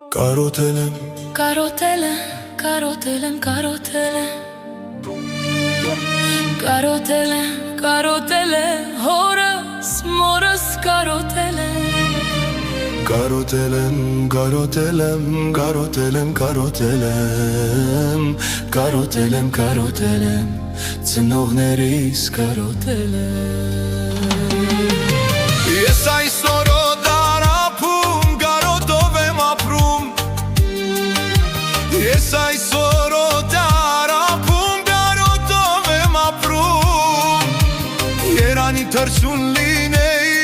Կարոտել եմ, Կարոտել եմ, կարոտել եմ, կարոտել եմ Կարոտել եմ, կարոտել եմ, հորս, մորս կարոտել եմ կարոտել եմ, կարոտել եմ, կարոտել եմ, կարոտել եմ, կարոտել եմ, կարոտել եմ, ծնողներիս կարոտել եմ Ես այսօր օդարապում, կարոտով եմ ապրում Ես այսօր օդարապում, կարոտով եմ ապրում Երանի թրջուն լինեի,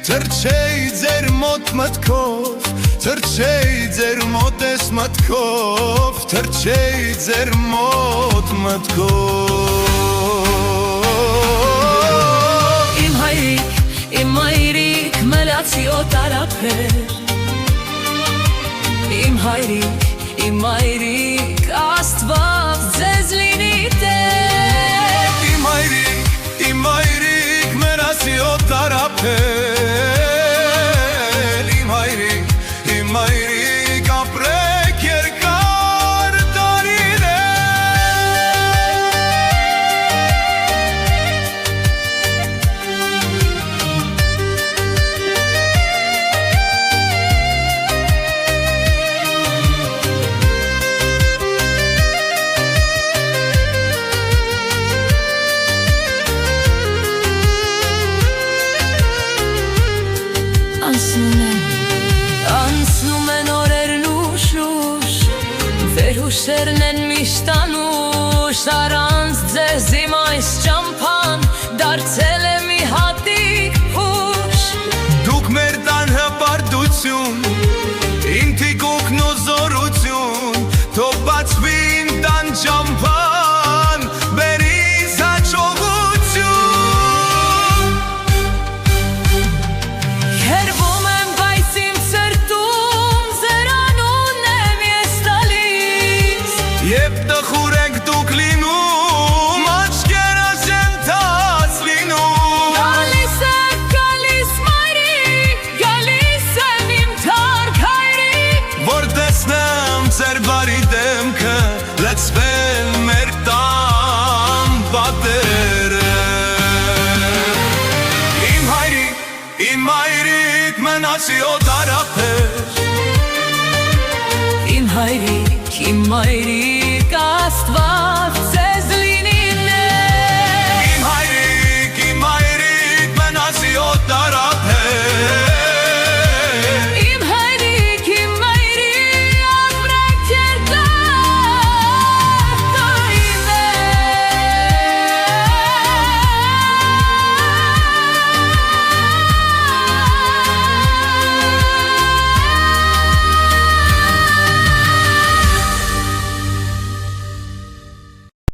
թրջեի ձեր մոտ մտքով Թրջեի ձեր մոտ ես մտքով Թրջեի ձեր մոտ մտքով Իմ հայրիկ, իմ մայրիկ, մելացի օտարապեր Իմ հայրիկ, իմ մայրիկ, Աստված ձեզ լինի Տեր Իմ հայրիկ, մելացի օտարապեր Իմ հայրիկ, ապրեք երկար տարիներ Անցնում են օրերն ուշ Վերհուշերն են միշտ անուշ Առանց ձեզ իմ այս ճամփան Դարձել է մի հատիկ հուշ Դուք մեր տան հպարտություն Իմ թիկունքն ու զորություն Թող բացվի իմ տան ճամփան Բերիս հաջողություն Հերվում եմ, բայց իմ սրտում Ձեր անունն եմ ես տալիս Եվ տխուր եք դուք լինում Աչքերս են թաց լինում Գալիս մայրիկ, գալիս եմ իմ թարք հայրիկ Որ տեսնեմ ձեր բարի դեմքը Լցվել մեր տան պատերը Իմ հայրիկ մնացի օտարապեր Իմ հայրիկ, իմ մայրիկ, Աստված ձեզ